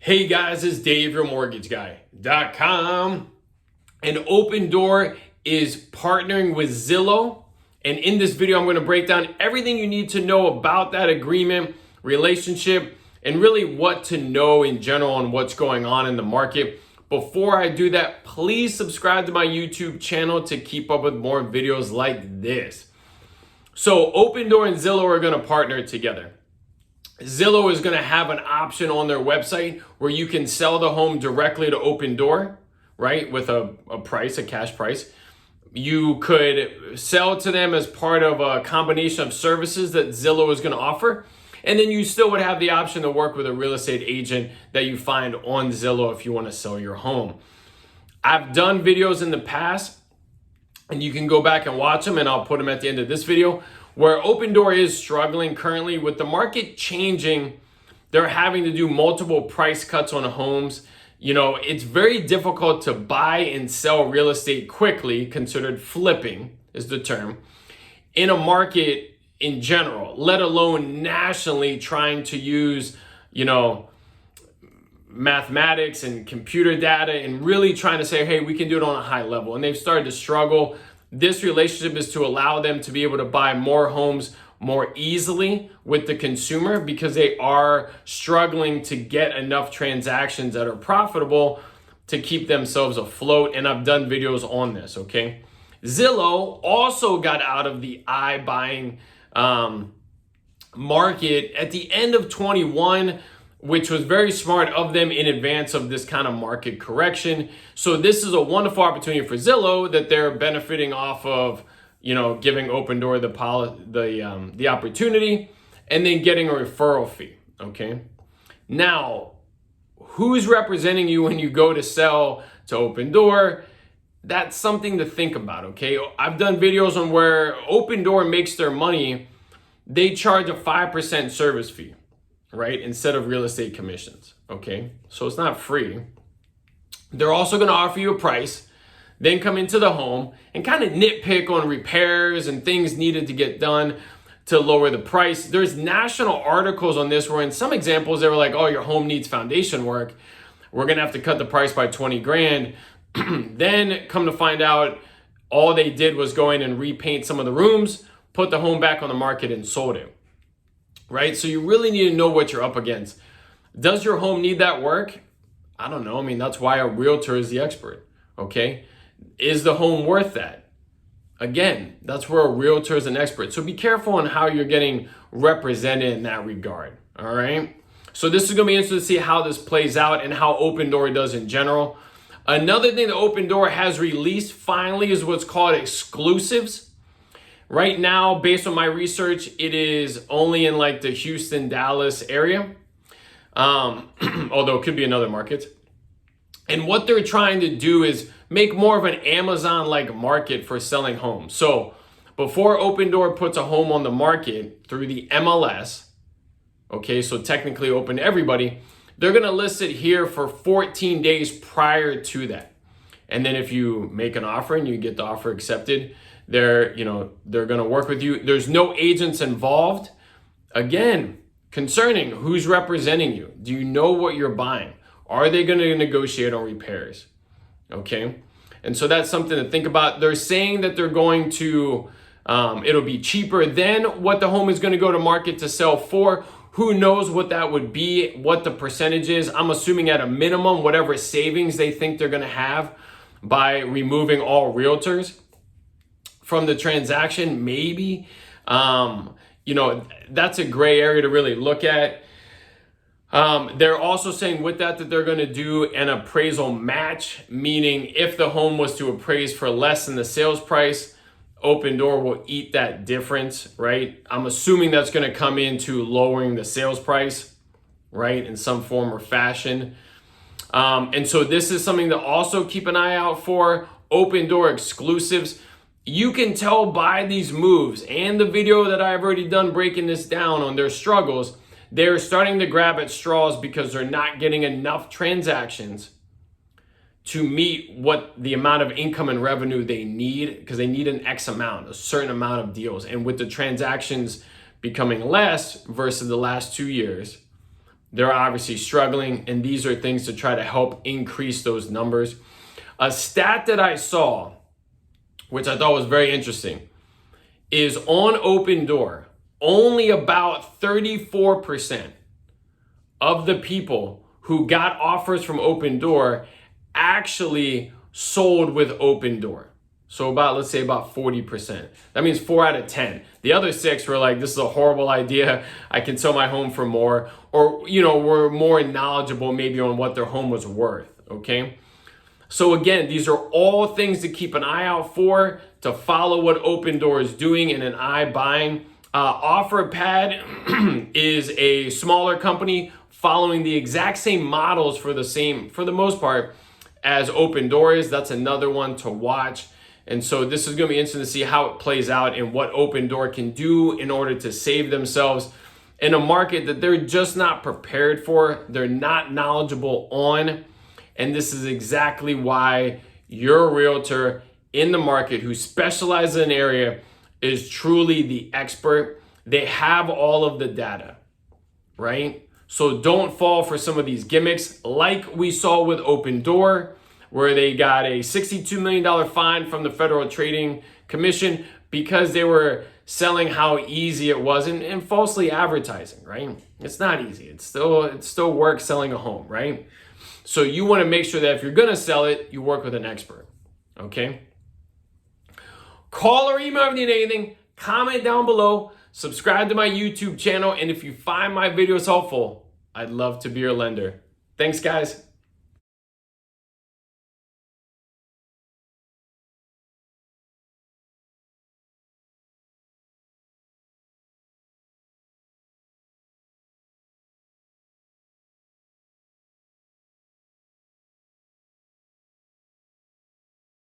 Hey guys, it's Dave, your mortgageguy.com. And Opendoor is partnering with Zillow. And in this video, I'm going to break down everything you need to know about that agreement, relationship, and really what to know in general on what's going on in the market. Before I do that, please subscribe to my YouTube channel to keep up with more videos like this. So Opendoor and Zillow are going to partner together. Zillow is going to have an option on their website where you can sell the home directly to Opendoor, right? With a cash price. You could sell to them as part of a combination of services that Zillow is going to offer. And then you still would have the option to work with a real estate agent that you find on Zillow if you want to sell your home. I've done videos in the past, and you can go back and watch them, and I'll put them at the end of this video, where Opendoor is struggling currently with the market changing. They're having to do multiple price cuts on homes. You know, it's very difficult to buy and sell real estate quickly, considered flipping is the term, in a market in general, let alone nationally trying to use, mathematics and computer data and really trying to say, hey, we can do it on a high level. And they've started to struggle. This relationship is to allow them to be able to buy more homes more easily with the consumer because they are struggling to get enough transactions that are profitable to keep themselves afloat. And I've done videos on this, okay? Zillow also got out of the iBuying market at the end of 21, which was very smart of them in advance of this kind of market correction. So this is a wonderful opportunity for Zillow that they're benefiting off of, giving Opendoor the opportunity and then getting a referral fee, okay? Now, who's representing you when you go to sell to Opendoor? That's something to think about, okay? I've done videos on where Opendoor makes their money. They charge a 5% service fee, right? Instead of real estate commissions, okay? So it's not free. They're also gonna offer you a price, then come into the home and kind of nitpick on repairs and things needed to get done to lower the price. There's national articles on this where in some examples, they were like, oh, your home needs foundation work. We're gonna have to cut the price by 20 grand. Then come to find out, all they did was go in and repaint some of the rooms, put the home back on the market and sold it. Right? So you really need to know what you're up against. Does your home need that work? I don't know. I mean, that's why a realtor is the expert. Okay. Is the home worth that? Again, that's where a realtor is an expert. So be careful on how you're getting represented in that regard. All right. So this is going to be interesting to see how this plays out and how Opendoor does in general. Another thing that Opendoor has released finally is what's called exclusives. Right now, based on my research, it is only in like the Houston, Dallas area, although it could be another market. And what they're trying to do is make more of an Amazon-like market for selling homes. So before Opendoor puts a home on the market through the MLS, okay, so technically open to everybody, they're gonna list it here for 14 days prior to that. And then if you make an offer and you get the offer accepted, they're gonna work with you. There's no agents involved. Again, concerning who's representing you. Do you know what you're buying? Are they gonna negotiate on repairs? Okay. And so that's something to think about. They're saying that they're going to, it'll be cheaper than what the home is gonna go to market to sell for. Who knows what that would be, what the percentage is. I'm assuming at a minimum, whatever savings they think they're gonna have by removing all realtors from the transaction, maybe. That's a gray area to really look at. They're also saying with that they're going to do an appraisal match, meaning if the home was to appraise for less than the sales price, Opendoor will eat that difference, right? I'm assuming that's going to come into lowering the sales price, right, in some form or fashion. And so this is something to also keep an eye out for. Opendoor Exclusives. You can tell by these moves and the video that I've already done breaking this down on their struggles, they're starting to grab at straws because they're not getting enough transactions to meet what the amount of income and revenue they need, because they need an X amount, a certain amount of deals. And with the transactions becoming less versus the last 2 years, they're obviously struggling, and these are things to try to help increase those numbers. A stat that I saw, which I thought was very interesting, is on Opendoor, only about 34% of the people who got offers from Opendoor actually sold with Opendoor. So let's say about 40%. That means 4 out of 10. The other 6 were like, this is a horrible idea. I can sell my home for more. Or, were more knowledgeable maybe on what their home was worth, okay? So again, these are all things to keep an eye out for, to follow what Opendoor is doing in an iBuying. OfferPad is a smaller company following the exact same models for the most part, as Opendoor is. That's another one to watch. And so this is going to be interesting to see how it plays out and what Opendoor can do in order to save themselves in a market that they're just not prepared for. They're not knowledgeable on. And this is exactly why your realtor in the market who specializes in an area is truly the expert. They have all of the data, right? So don't fall for some of these gimmicks like we saw with Opendoor, where they got a $62 million fine from the Federal Trading Commission because they were selling how easy it was and falsely advertising, right? It's not easy. It still work selling a home, right? So you want to make sure that if you're going to sell it, you work with an expert, okay? Call or email if you need anything. Comment down below. Subscribe to my YouTube channel. And if you find my videos helpful, I'd love to be your lender. Thanks, guys.